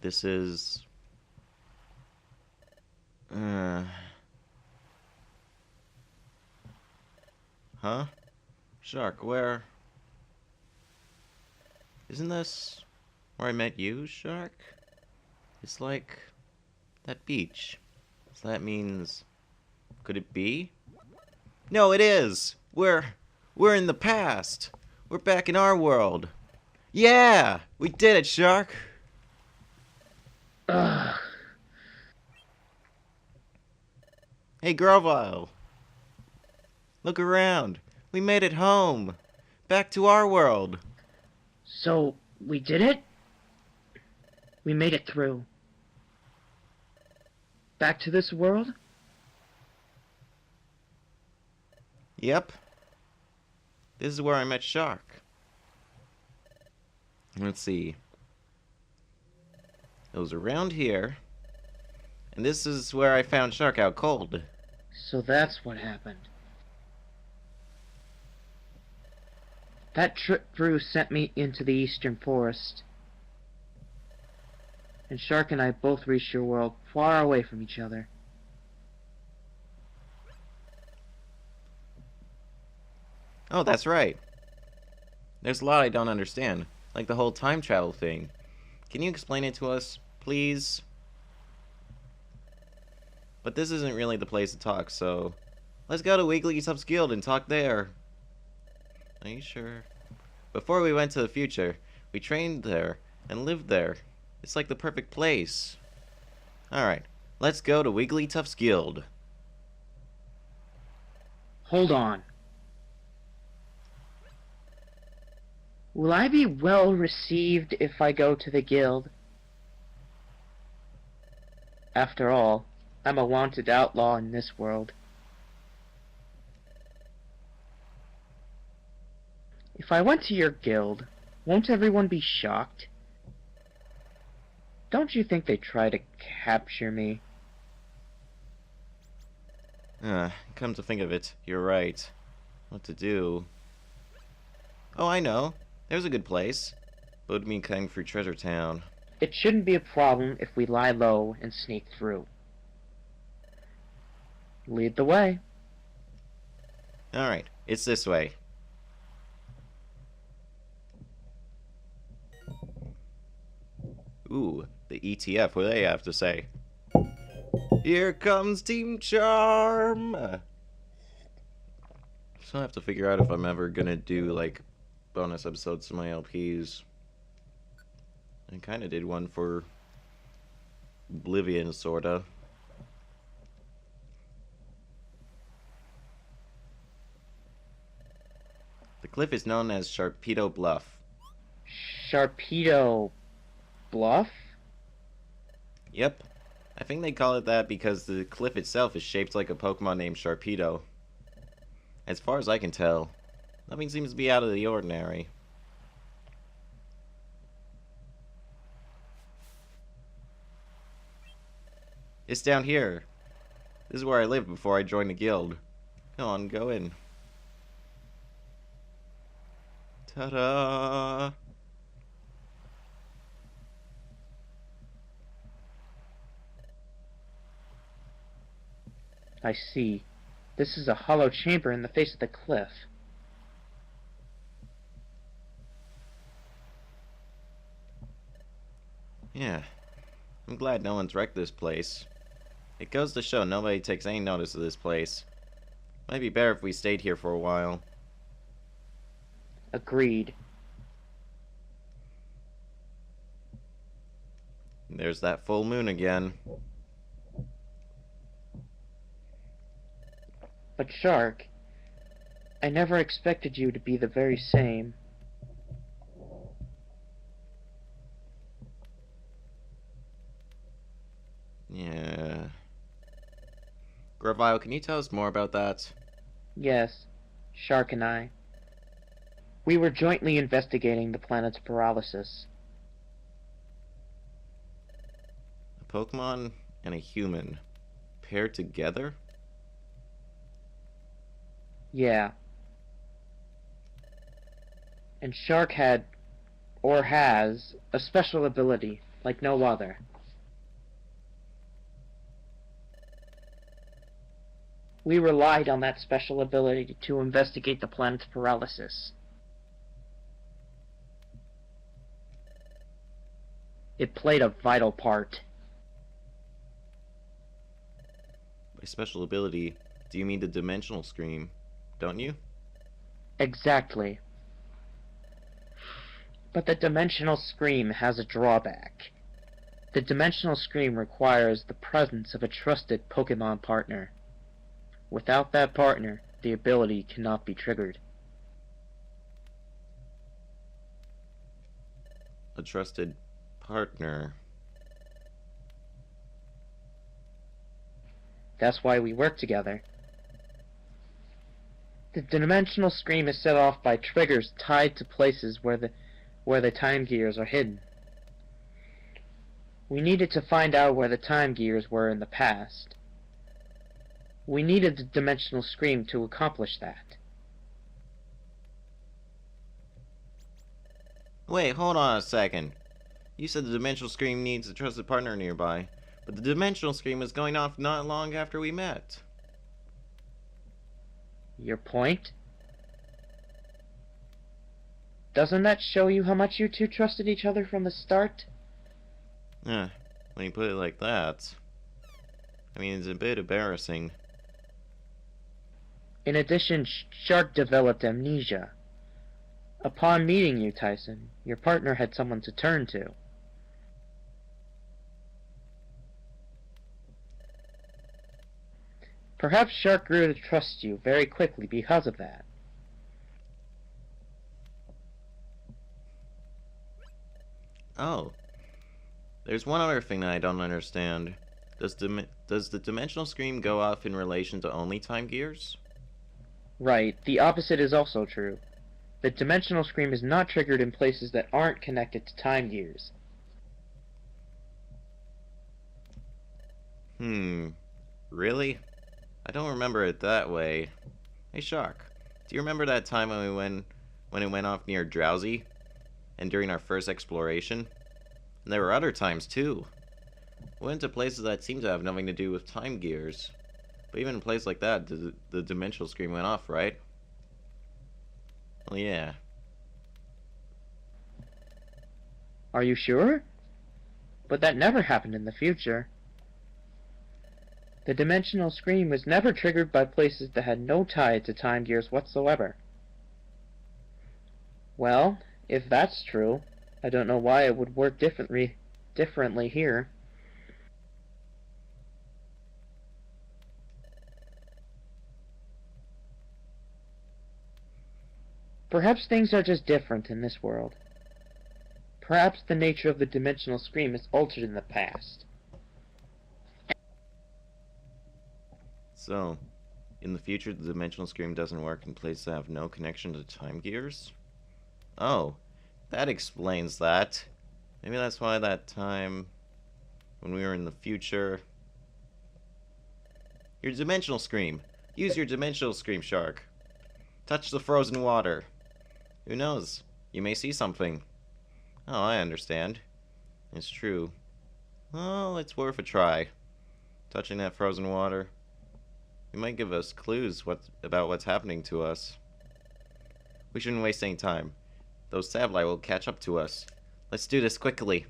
This is... Uh... Huh? Shark, where... Isn't this where I met you, Shark? It's like... that beach. So that means... Could it be? No, it is! We're in the past! We're back in our world! Yeah! We did it, Shark! Ugh. Hey, Gravio! Look around! We made it home! Back to our world! So, we did it? We made it through. Back to this world? Yep. This is where I met Shark. Let's see. It was around here. And this is where I found Shark out cold. So that's what happened. That trip through sent me into the eastern forest. And Shark and I both reached your world far away from each other. Oh, that's right. There's a lot I don't understand. Like the whole time travel thing. Can you explain it to us, please? But this isn't really the place to talk, so... Let's go to Wigglytuff's Guild and talk there. Are you sure? Before we went to the future, we trained there and lived there. It's like the perfect place. Alright, let's go to Wigglytuff's Guild. Hold on. Will I be well received if I go to the guild? After all, I'm a wanted outlaw in this world. If I went to your guild, won't everyone be shocked? Don't you think they'd try to capture me? Come to think of it, you're right. What to do? Oh, I know. There's a good place. Bodemi Kung Fu Treasure Town. It shouldn't be a problem if we lie low and sneak through. Lead the way. Alright, it's this way. Ooh, the ETF, what do they have to say? Here comes Team Charm! So I have to figure out if I'm ever gonna do, like, bonus episodes to my LPs. I kinda did one for Oblivion, sorta. The cliff is known as Sharpedo Bluff. Sharpedo Bluff? Yep. I think they call it that because the cliff itself is shaped like a Pokemon named Sharpedo. As far as I can tell, nothing seems to be out of the ordinary. It's down here. This is where I lived before I joined the guild. Come on, go in. Ta-da! I see. This is a hollow chamber in the face of the cliff. Yeah. I'm glad no one's wrecked this place. It goes to show nobody takes any notice of this place. Might be better if we stayed here for a while. Agreed. There's that full moon again. But Shark, I never expected you to be the very same. Yeah. Gravio, can you tell us more about that? Yes, Shark and I. We were jointly investigating the planet's paralysis. A Pokemon and a human paired together? Yeah. And Shark had or has, a special ability like no other. We relied on that special ability to investigate the planet's paralysis. It played a vital part. By special ability, do you mean the dimensional scream, don't you? Exactly. But the dimensional scream has a drawback. The dimensional scream requires the presence of a trusted Pokemon partner. Without that partner, the ability cannot be triggered. A trusted partner. That's why we work together. The dimensional scream is set off by triggers tied to places where the time gears are hidden. We needed to find out where the time gears were in the past. We needed the dimensional scream to accomplish that. Wait, hold on a second. You said the dimensional scream needs a trusted partner nearby, but the dimensional scream was going off not long after we met. Your point? Doesn't that show you how much you two trusted each other from the start? When you put it like that. I mean, it's a bit embarrassing. In addition, Shark developed amnesia. Upon meeting you, Tyson, your partner had someone to turn to. Perhaps Shark grew to trust you very quickly because of that. Oh. There's one other thing that I don't understand. Does the dimensional scream go off in relation to only time gears? Right, the opposite is also true. The dimensional scream is not triggered in places that aren't connected to time gears. Really? I don't remember it that way. Hey Shark, do you remember that time when it went off near Drowsy? And during our first exploration? And there were other times too. We went to places that seemed to have nothing to do with time gears. But even in a place like that, the dimensional scream went off, right? Well, yeah. Are you sure? But that never happened in the future. The dimensional scream was never triggered by places that had no tie to time gears whatsoever. Well, if that's true, I don't know why it would work differently here. Perhaps things are just different in this world. Perhaps the nature of the dimensional scream is altered in the past. So, in the future, the dimensional scream doesn't work in places that have no connection to time gears? Oh, that explains that. Maybe that's why that time when we were in the future. Your dimensional scream. Use your dimensional scream, Shark. Touch the frozen water. Who knows? You may see something. Oh, I understand. It's true. Well, it's worth a try. Touching that frozen water. It might give us clues about what's happening to us. We shouldn't waste any time. Those Sableye will catch up to us. Let's do this quickly.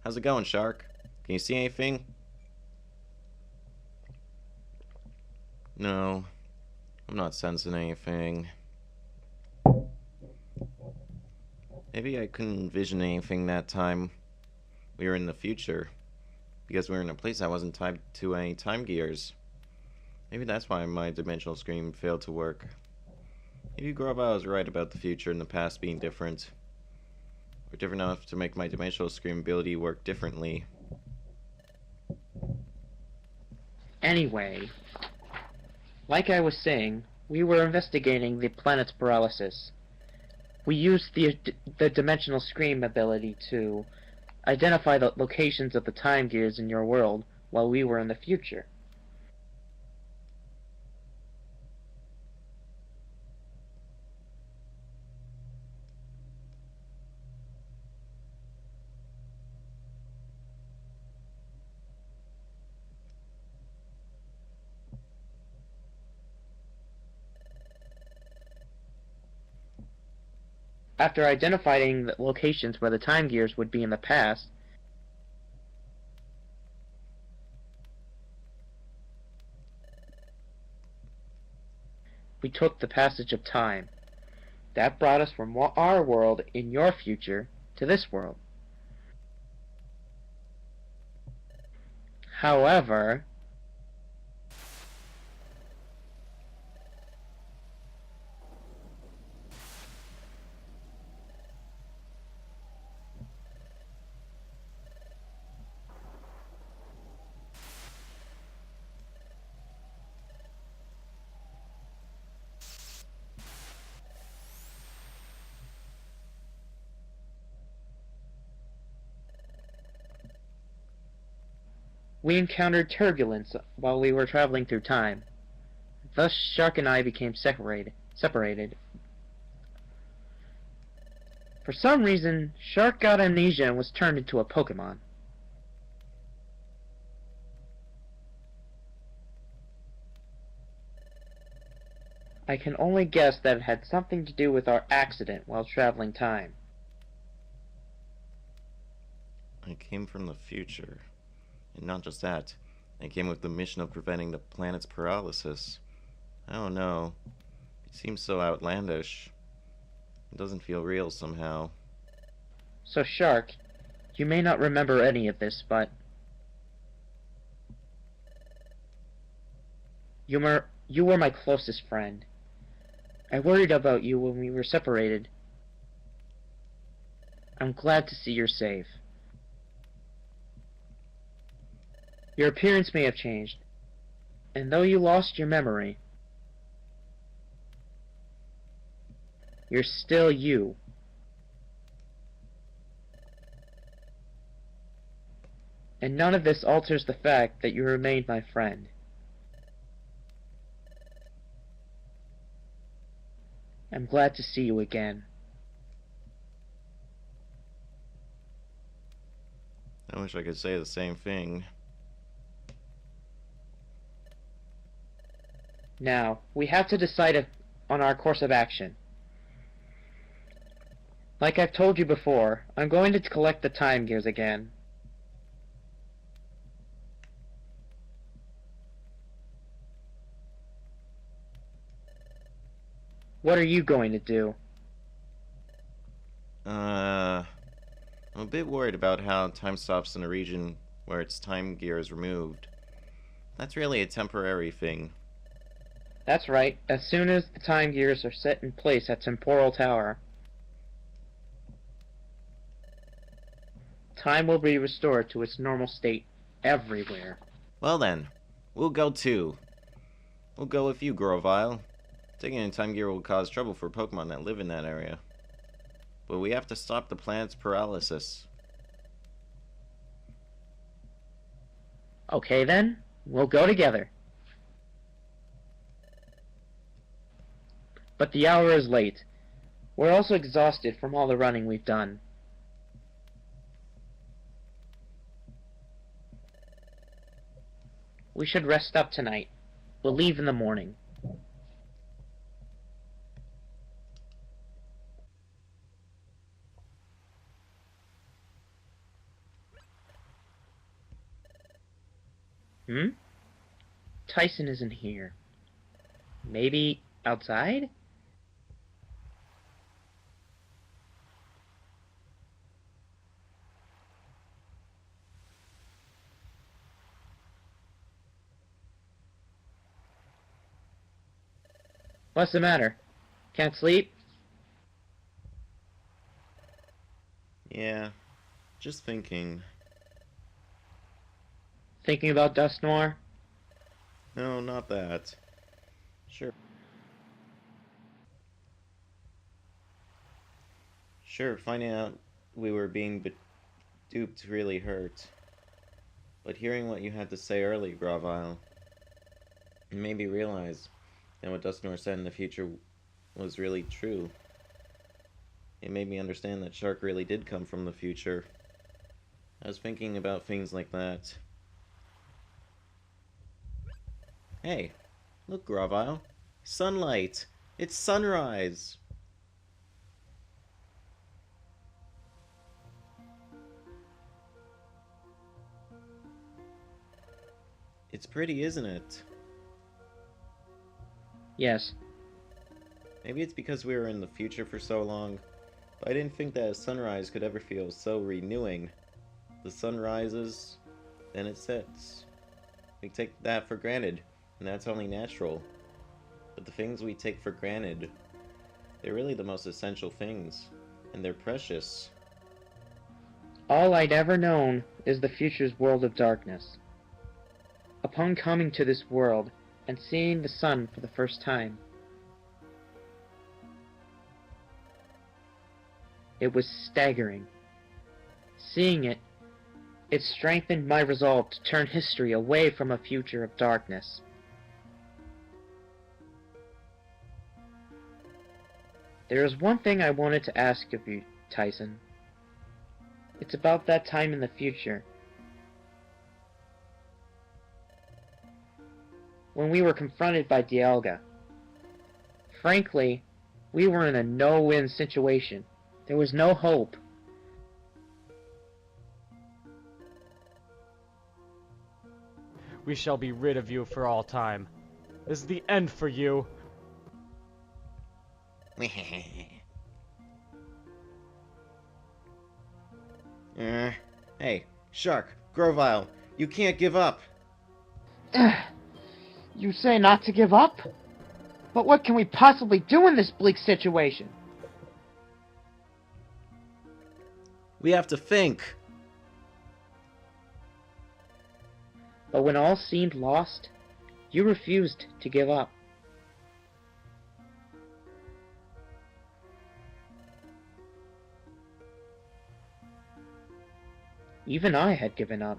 How's it going, Shark? Can you see anything? No. I'm not sensing anything. Maybe I couldn't envision anything that time we were in the future. Because we were in a place that wasn't tied to any time gears. Maybe that's why my dimensional scream failed to work. Maybe Gravio was right about the future and the past being different. Or different enough to make my dimensional scream ability work differently. Anyway, like I was saying, we were investigating the planet's paralysis. We used the dimensional scream ability to identify the locations of the time gears in your world while we were in the future. After identifying the locations where the time gears would be in the past, we took the passage of time. That brought us from our world in your future to this world. However, we encountered turbulence while we were traveling through time. Thus, Shark and I became separated. For some reason, Shark got amnesia and was turned into a Pokemon. I can only guess that it had something to do with our accident while traveling time. I came from the future. And not just that, I came with the mission of preventing the planet's paralysis. I don't know. It seems so outlandish. It doesn't feel real somehow. So, Shark, you may not remember any of this, but you were my closest friend. I worried about you when we were separated. I'm glad to see you're safe. Your appearance may have changed, and though you lost your memory, you're still you. And none of this alters the fact that you remained my friend. I'm glad to see you again. I wish I could say the same thing. Now, we have to decide on our course of action. Like I've told you before, I'm going to collect the time gears again. What are you going to do? I'm a bit worried about how time stops in a region where its time gear is removed. That's really a temporary thing. That's right, as soon as the time gears are set in place at Temporal Tower, time will be restored to its normal state everywhere. Well then, we'll go too. We'll go with you, Grovile. Taking a time gear will cause trouble for Pokemon that live in that area. But we have to stop the planet's paralysis. Okay then, we'll go together. But the hour is late. We're also exhausted from all the running we've done. We should rest up tonight. We'll leave in the morning. Tyson isn't here. Maybe outside? What's the matter? Can't sleep? Yeah, just thinking. Thinking about Dust Noir? No, not that. Sure. Sure, finding out we were being duped really hurt. But hearing what you had to say earlier, Gravile, it made me realize that what Dustnor said in the future was really true. It made me understand that Shark really did come from the future. I was thinking about things like that. Hey, look, Gravile. Sunlight! It's sunrise! It's pretty, isn't it? Yes. Maybe it's because we were in the future for so long, but I didn't think that a sunrise could ever feel so renewing. The sun rises, then it sets. We take that for granted, and that's only natural. But the things we take for granted, they're really the most essential things, and they're precious. All I'd ever known is the future's world of darkness. Upon coming to this world and seeing the sun for the first time, it was staggering. Seeing it, it strengthened my resolve to turn history away from a future of darkness. There is one thing I wanted to ask of you, Tyson. It's about that time in the future, when we were confronted by Dialga. Frankly, we were in a no-win situation. There was no hope. We shall be rid of you for all time. This is the end for you. Hey, Shark, Grovile, you can't give up. You say not to give up? But what can we possibly do in this bleak situation? We have to think. But when all seemed lost, you refused to give up. Even I had given up.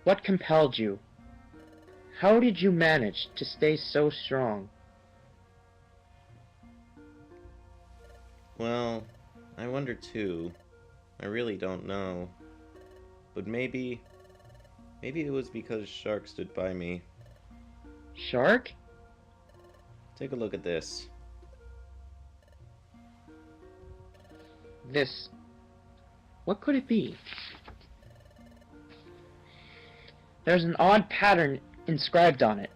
What compelled you? How did you manage to stay so strong? Well, I wonder too. I really don't know. But maybe it was because Shark stood by me. Shark? Take a look at this. This... What could it be? There's an odd pattern inscribed on it.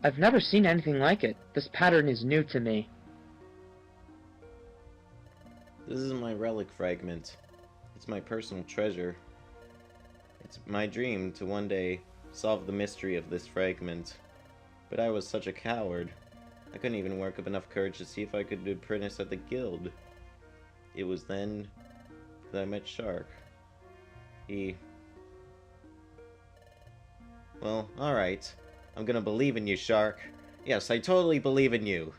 I've never seen anything like it. This pattern is new to me. This is my relic fragment. It's my personal treasure. It's my dream to one day solve the mystery of this fragment. But I was such a coward. I couldn't even work up enough courage to see if I could be apprentice at the guild. It was then that I met Shark. Well, alright. I'm gonna believe in you, Shark. Yes, I totally believe in you.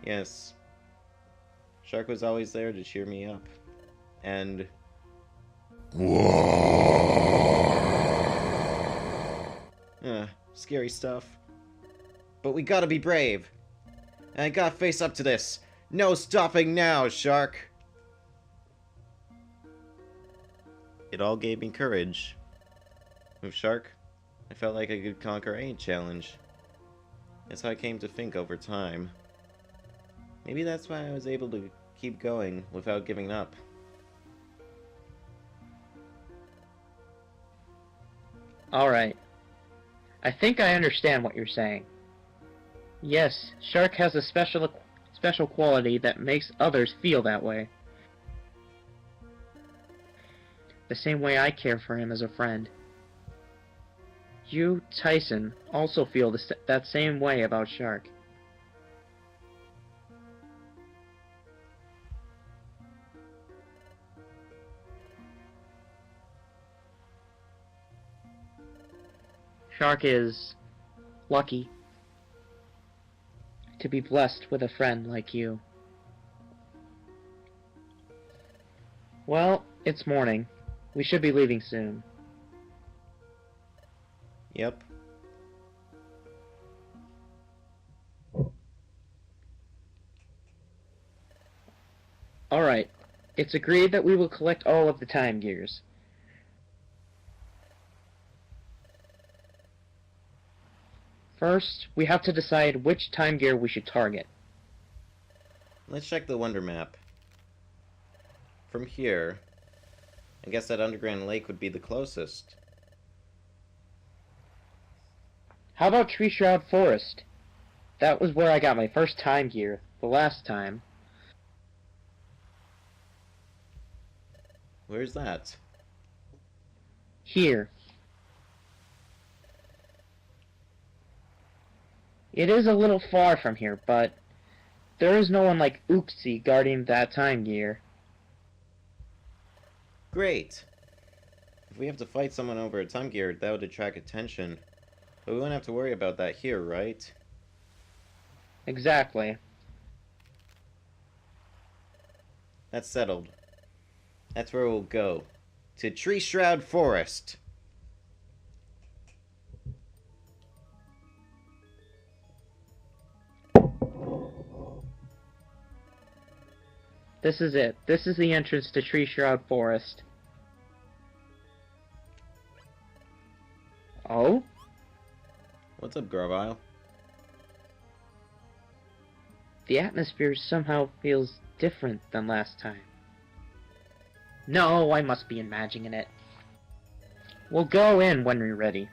Yes. Shark was always there to cheer me up. And... scary stuff. But we gotta be brave. And I gotta face up to this. No stopping now, Shark! It all gave me courage. With Shark, I felt like I could conquer any challenge. That's how I came to think over time. Maybe that's why I was able to keep going without giving up. Alright. I think I understand what you're saying. Yes, Shark has a special quality that makes others feel that way. The same way I care for him as a friend. You, Tyson, also feel that same way about Shark. Shark is lucky to be blessed with a friend like you. Well, it's morning. We should be leaving soon. Yep. Alright. It's agreed that we will collect all of the time gears. First, we have to decide which time gear we should target. Let's check the Wonder Map. From here, I guess that underground lake would be the closest. How about Tree Shroud Forest? That was where I got my first time gear, the last time. Where's that? Here. It is a little far from here, but there is no one like Oopsie guarding that time gear. Great! If we have to fight someone over a time gear, that would attract attention. But we won't have to worry about that here, right? Exactly. That's settled. That's where we'll go. To Tree Shroud Forest! This is it. This is the entrance to Tree Shroud Forest. Oh? What's up, Gravio? The atmosphere somehow feels different than last time. No, I must be imagining it. We'll go in when we're ready.